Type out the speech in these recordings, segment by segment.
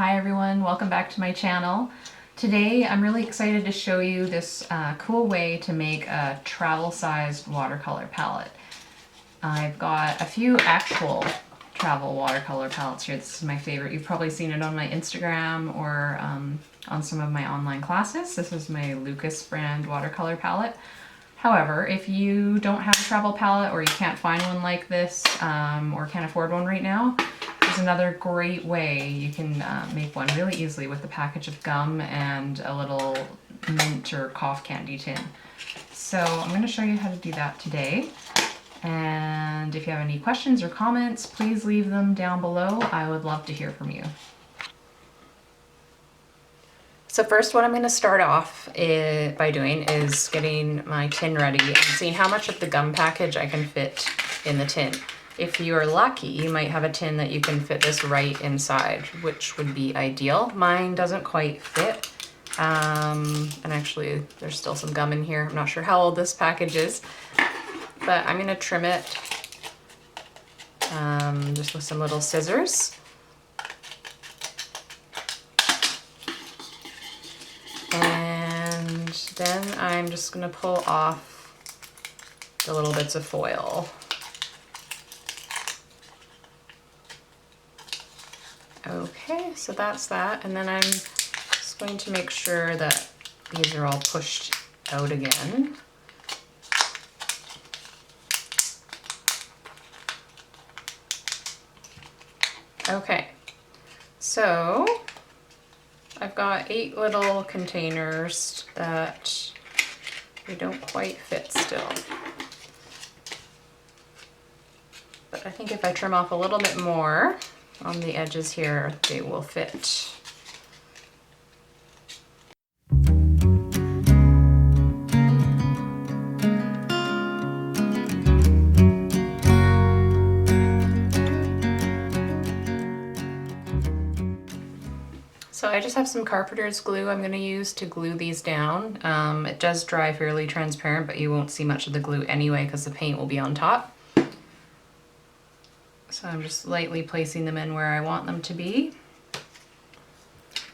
Hi everyone, welcome back to my channel. Today I'm really excited to show you this cool way to make a travel-sized watercolor palette. I've got a few actual travel watercolor palettes here. This is my favorite. You've probably seen it on my Instagram or on some of my online classes. This is my Lucas brand watercolor palette. However, if you don't have a travel palette or you can't find one like this or can't afford one right now, there's another great way you can make one really easily with a package of gum and a little mint or cough candy tin. So I'm going to show you how to do that today. And if you have any questions or comments, please leave them down below. I would love to hear from you. So first, what I'm going to start off by doing is getting my tin ready and seeing how much of the gum package I can fit in the tin. If you're lucky, you might have a tin that you can fit this right inside, which would be ideal. Mine doesn't quite fit. And actually, there's still some gum in here. I'm not sure how old this package is, but I'm going to trim it just with some little scissors. And then I'm just going to pull off the little bits of foil. Okay, so that's that, and then I'm just going to make sure that these are all pushed out again. Okay, so I've got 8 little containers that they don't quite fit still. But I think if I trim off a little bit more on the edges here, they will fit. So I just have some carpenter's glue I'm going to use to glue these down. It does dry fairly transparent, but you won't see much of the glue anyway because the paint will be on top. So I'm just lightly placing them in where I want them to be.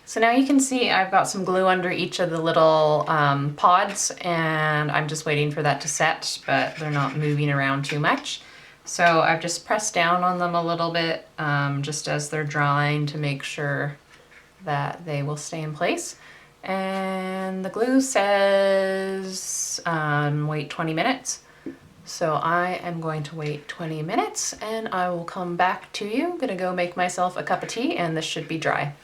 So now you can see I've got some glue under each of the little pods, and I'm just waiting for that to set, but they're not moving around too much. So I've just pressed down on them a little bit just as they're drying to make sure that they will stay in place. And the glue says wait 20 minutes. So I am going to wait 20 minutes and I will come back to you. I'm gonna go make myself a cup of tea and this should be dry.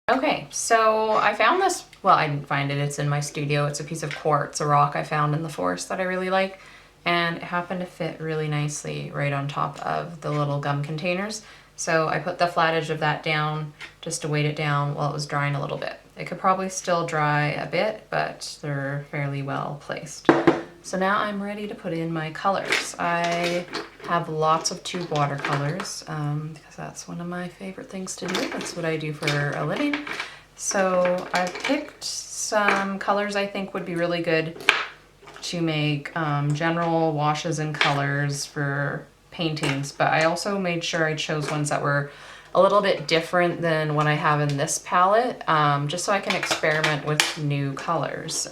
Okay, so I found this, well, I didn't find it, it's in my studio. It's a piece of quartz, a rock I found in the forest that I really like, and it happened to fit really nicely right on top of the little gum containers. So I put the flat edge of that down just to weight it down while it was drying a little bit. It could probably still dry a bit, but they're fairly well placed. So now I'm ready to put in my colors. I have lots of tube watercolors because that's one of my favorite things to do. That's what I do for a living. So I've picked some colors I think would be really good to make general washes and colors for paintings, but I also made sure I chose ones that were a little bit different than what I have in this palette, just so I can experiment with new colors.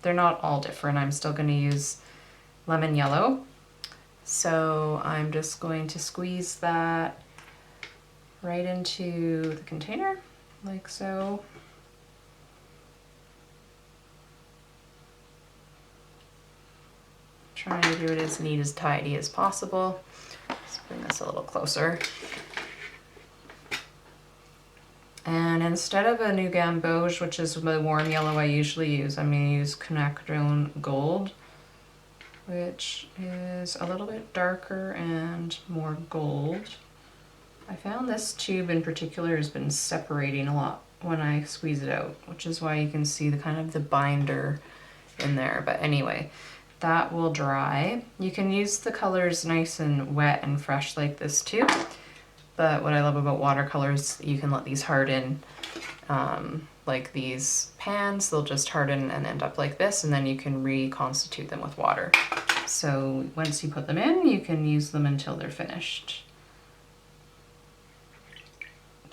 They're not all different. I'm still going to use lemon yellow. So I'm just going to squeeze that right into the container, like so. Trying to do it as neat, as tidy as possible. Let's bring this a little closer. And instead of a new gamboge, which is the warm yellow I usually use, I'm going to use quinacridone gold, which is a little bit darker and more gold. I found this tube in particular has been separating a lot when I squeeze it out, which is why you can see the kind of the binder in there. But anyway, that will dry. You can use the colors nice and wet and fresh like this too. But what I love about watercolors, you can let these harden like these pans. They'll just harden and end up like this, and then you can reconstitute them with water. So once you put them in, you can use them until they're finished.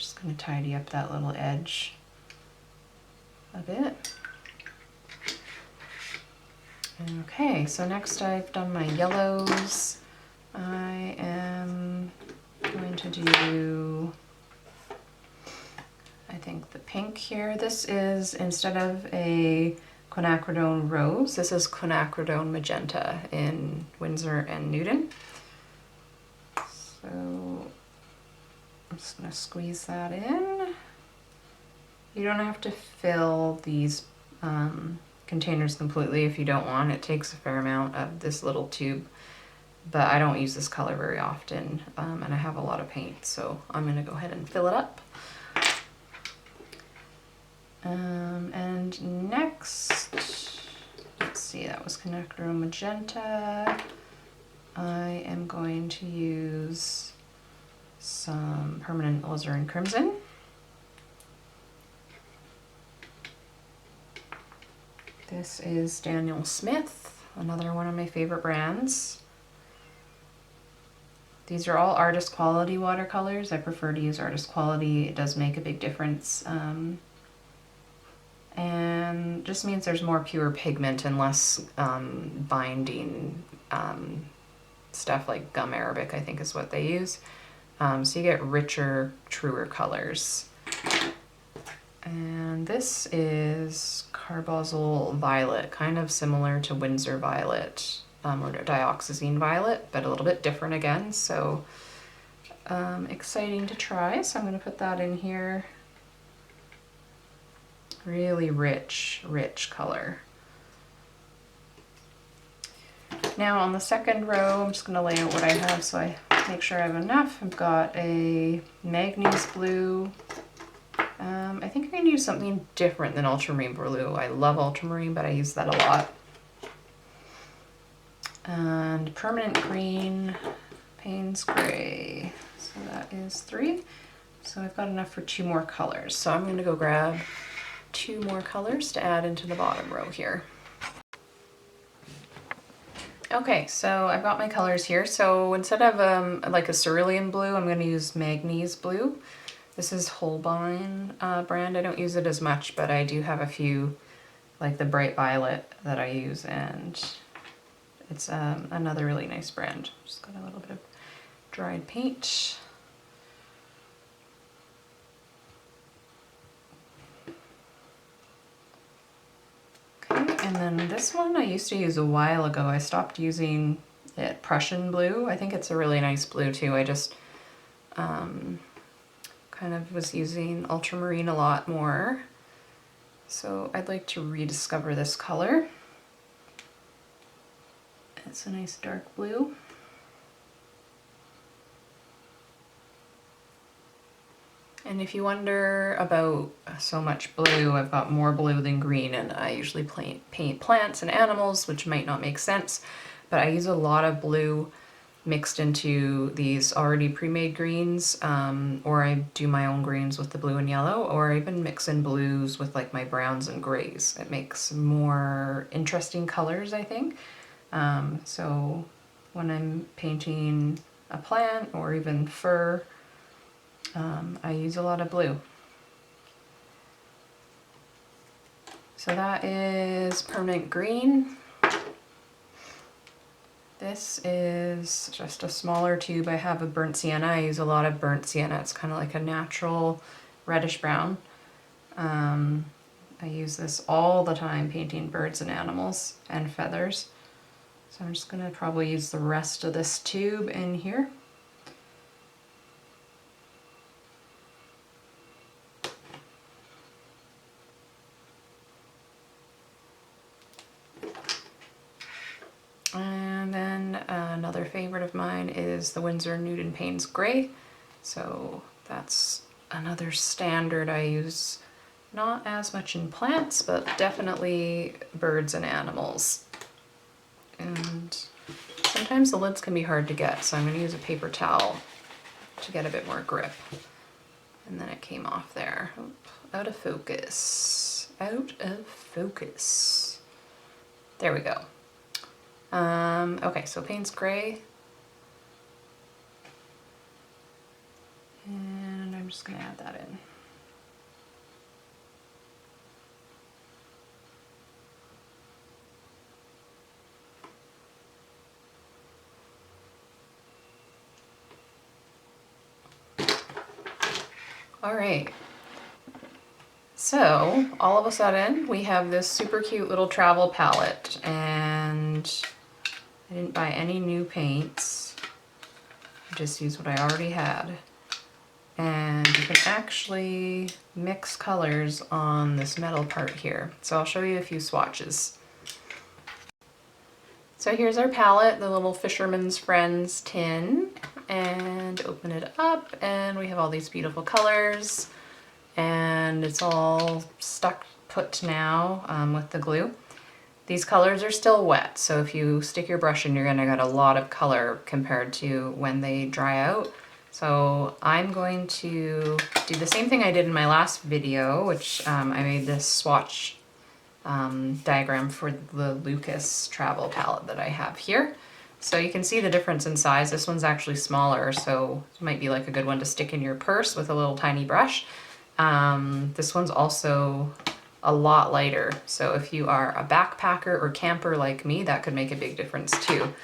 Just gonna tidy up that little edge a bit. Okay, so next I've done my yellows. I am going to do, I think, the pink here. This is, instead of a quinacridone rose, this is quinacridone magenta in Winsor and Newton. So I'm just going to squeeze that in. You don't have to fill these containers completely if you don't want. It takes a fair amount of this little tube, but I don't use this color very often, and I have a lot of paint, so I'm going to go ahead and fill it up. And next, let's see, that was quinacridone magenta. I am going to use some permanent alizarin crimson. This is Daniel Smith, another one of my favorite brands. These are all artist quality watercolors. I prefer to use artist quality. It does make a big difference. And just means there's more pure pigment and less binding stuff like gum arabic, I think is what they use. So you get richer, truer colors. And this is Carbazole Violet, kind of similar to Winsor Violet or Dioxazine Violet, but a little bit different again. So exciting to try. So I'm going to put that in here. Really rich, rich color. Now on the second row, I'm just going to lay out what I have so I make sure I have enough. I've got a manganese blue. I think I'm going to use something different than ultramarine blue. I love ultramarine, but I use that a lot. And permanent green, Payne's gray. So that is 3. So I've got enough for 2 more colors. So I'm going to go grab 2 more colors to add into the bottom row here. Okay, so I've got my colors here. So instead of like a cerulean blue, I'm going to use manganese blue. This is Holbein brand. I don't use it as much, but I do have a few, like the bright violet that I use, and it's another really nice brand. Just got a little bit of dried paint. Okay, and then this one I used to use a while ago. I stopped using it, Prussian blue. I think it's a really nice blue too. I just kind of was using ultramarine a lot more. So I'd like to rediscover this color. It's a nice dark blue. And if you wonder about so much blue, I've got more blue than green, and I usually paint plants and animals, which might not make sense, but I use a lot of blue mixed into these already pre-made greens, or I do my own greens with the blue and yellow, or I even mix in blues with like my browns and grays. It makes more interesting colors, I think. So when I'm painting a plant or even fur, I use a lot of blue. So that is permanent green. This is just a smaller tube. I have a burnt sienna. I use a lot of burnt sienna. It's kind of like a natural reddish brown. I use this all the time painting birds and animals and feathers. So I'm just going to probably use the rest of this tube in here. And then another favorite of mine is the Winsor Newton Payne's Gray. So that's another standard I use, not as much in plants, but definitely birds and animals. And sometimes the lids can be hard to get, so I'm going to use a paper towel to get a bit more grip. And then it came off there. Oop, out of focus. Out of focus. There we go. Okay, so Payne's Gray. And I'm I'm just gonna add that in. All right, so all of a sudden we have this super cute little travel palette, and I didn't buy any new paints. I just used what I already had. And you can actually mix colors on this metal part here. So I'll show you a few swatches. So here's our palette, the little Fisherman's Friends tin, and open it up and we have all these beautiful colors, and it's all stuck put now with the glue. These colors are still wet, so if you stick your brush in, you're gonna get a lot of color compared to when they dry out. So I'm going to do the same thing I did in my last video, which I made this swatch diagram for the Lucas travel palette that I have here. So you can see the difference in size. This one's actually smaller, so it might be like a good one to stick in your purse with a little tiny brush. This one's also a lot lighter, so if you are a backpacker or camper like me, that could make a big difference too.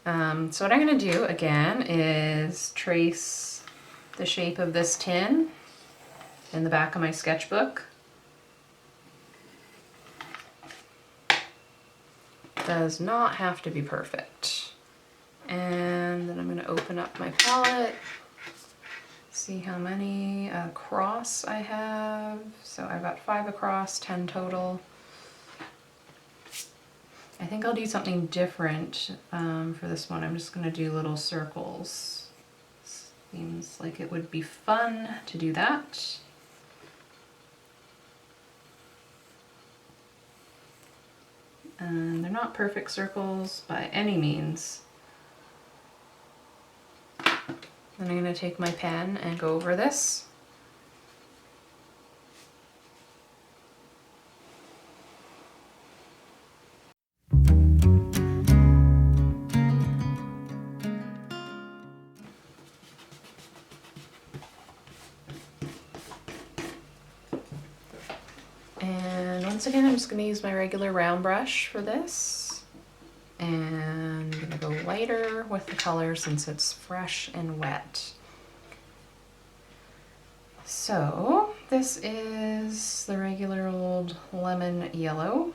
So what I'm going to do again is trace the shape of this tin in the back of my sketchbook. Does not have to be perfect. And then I'm going to open up my palette, see how many across I have. So I've got 5 across, 10 total. I think I'll do something different for this one. I'm just going to do little circles. Seems like it would be fun to do that. And they're not perfect circles by any means. Then I'm going to take my pen and go over this. And once again, I'm just going to use my regular round brush for this. And I'm going to go lighter with the color since it's fresh and wet. So this is the regular old lemon yellow.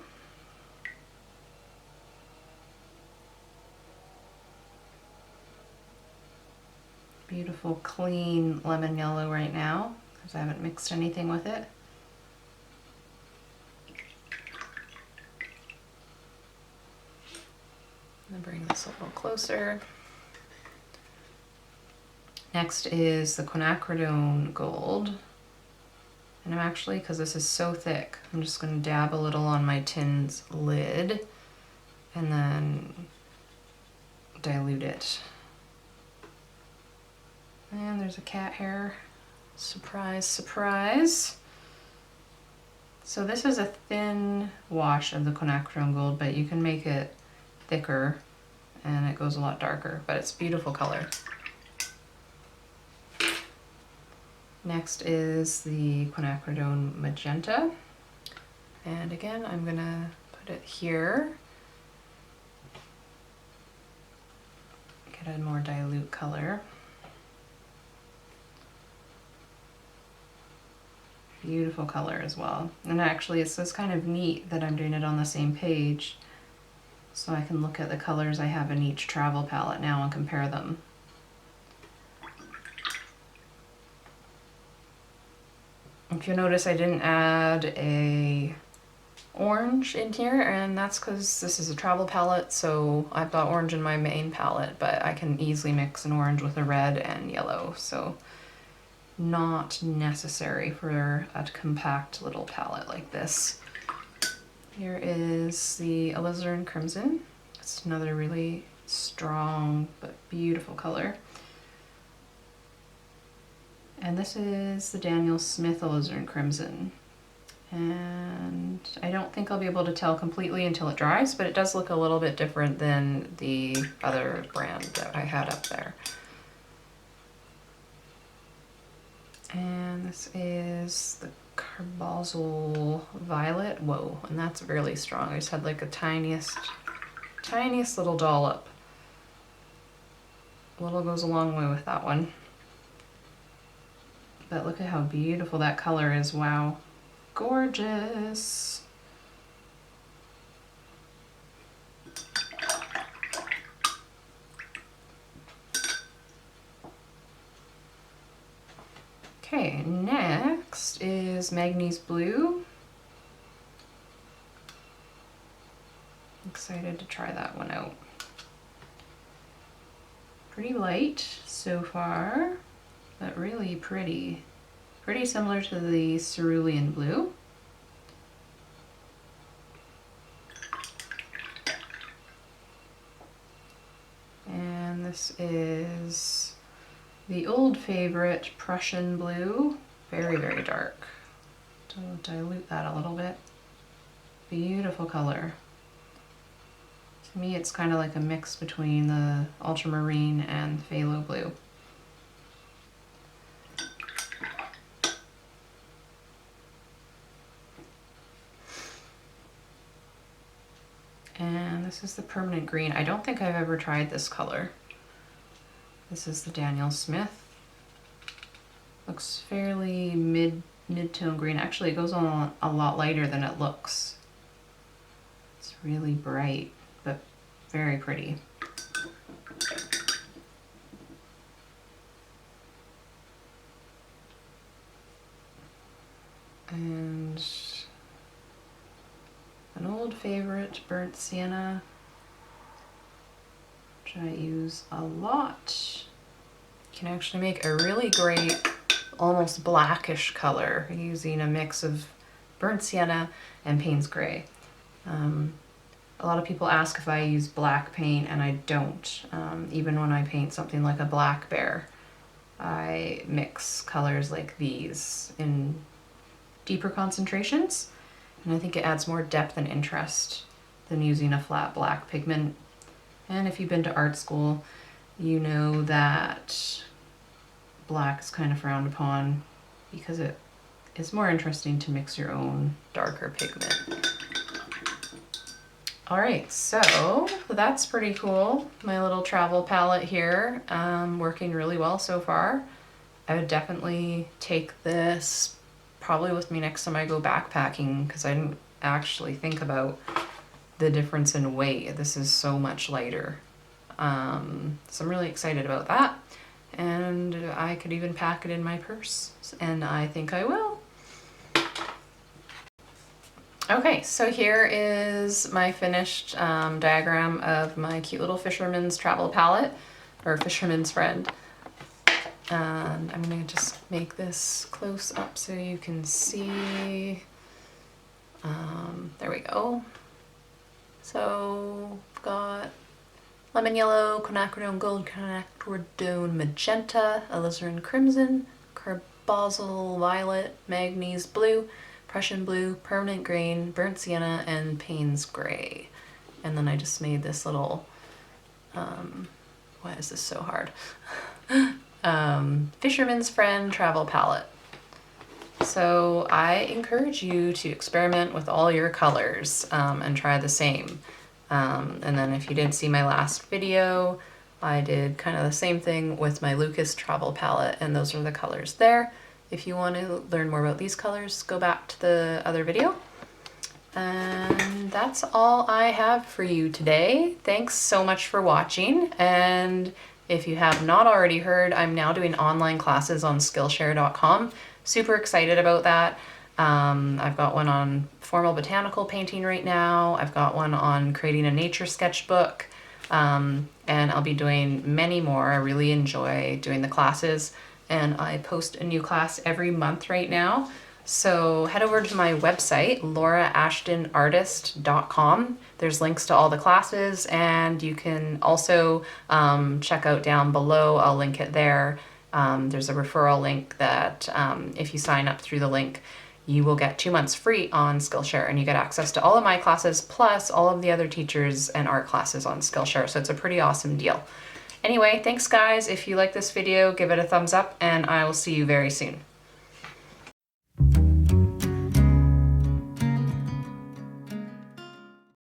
Beautiful clean lemon yellow right now because I haven't mixed anything with it. I'm gonna bring this a little closer. Next is the quinacridone gold. And I'm actually, because this is so thick, I'm just going to dab a little on my tin's lid and then dilute it. And there's a cat hair. Surprise, surprise. So this is a thin wash of the quinacridone gold, but you can make it thicker and it goes a lot darker, but it's a beautiful color. Next is the quinacridone magenta. And again, I'm gonna put it here. Get a more dilute color. Beautiful color as well. And actually it's this kind of neat that I'm doing it on the same page, so I can look at the colors I have in each travel palette now and compare them. If you notice, I didn't add a orange in here, and that's because this is a travel palette, so I've got orange in my main palette, but I can easily mix an orange with a red and yellow, so not necessary for a compact little palette like this. Here is the alizarin crimson. It's another really strong but beautiful color. And this is the Daniel Smith alizarin crimson. And I don't think I'll be able to tell completely until it dries, but it does look a little bit different than the other brand that I had up there. And this is the Carbazole Violet. Whoa, and that's really strong. I just had like a tiniest little dollop. A little goes a long way with that one. But look at how beautiful that color is. Wow, gorgeous. Okay, next is Manganese Blue. Excited to try that one out. Pretty light so far, but really pretty. Pretty similar to the Cerulean Blue. And this is the old favorite, Prussian Blue. Very, very dark. So dilute that a little bit. Beautiful color. To me, it's kind of like a mix between the ultramarine and phthalo blue. And this is the Permanent Green. I don't think I've ever tried this color. This is the Daniel Smith. Looks fairly mid-tone green. Actually, it goes on a lot lighter than it looks. It's really bright, but very pretty. And an old favorite, Burnt Sienna, which I use a lot. You can actually make a really great, almost blackish color using a mix of Burnt Sienna and Payne's Gray. A lot of people ask if I use black paint, and I don't. Even when I paint something like a black bear, I mix colors like these in deeper concentrations, and I think it adds more depth and interest than using a flat black pigment. And if you've been to art school, you know that black is kind of frowned upon because it is more interesting to mix your own darker pigment. All right, so that's pretty cool. My little travel palette here, working really well so far. I would definitely take this probably with me next time I go backpacking, because I didn't actually think about the difference in weight. This is so much lighter. So I'm really excited about that. And I could even pack it in my purse, and I think I will. Okay, so here is my finished diagram of my cute little fisherman's travel palette, or fisherman's friend. And I'm gonna just make this close up so you can see. There we go. So I've got lemon yellow, quinacridone gold, quinacridone magenta, alizarin crimson, carbazole violet, manganese blue, Prussian blue, permanent green, burnt sienna, and Payne's gray. And then I just made this little, why is this so hard? Fisherman's Friend travel palette. So I encourage you to experiment with all your colors and try the same. And then if you did see my last video, I did kind of the same thing with my Lucas travel palette, and those are the colors there. If you want to learn more about these colors, go back to the other video. And that's all I have for you today. Thanks so much for watching. And if you have not already heard, I'm now doing online classes on Skillshare.com. Super excited about that. I've got one on formal botanical painting right now. I've got one on creating a nature sketchbook. And I'll be doing many more. I really enjoy doing the classes, and I post a new class every month right now. So head over to my website, lauraashtonartist.com. There's links to all the classes, and you can also check out down below. I'll link it there. There's a referral link that if you sign up through the link, you will get 2 months free on Skillshare, and you get access to all of my classes plus all of the other teachers and art classes on Skillshare. So it's a pretty awesome deal. Anyway, thanks guys. If you like this video, give it a thumbs up, and I will see you very soon.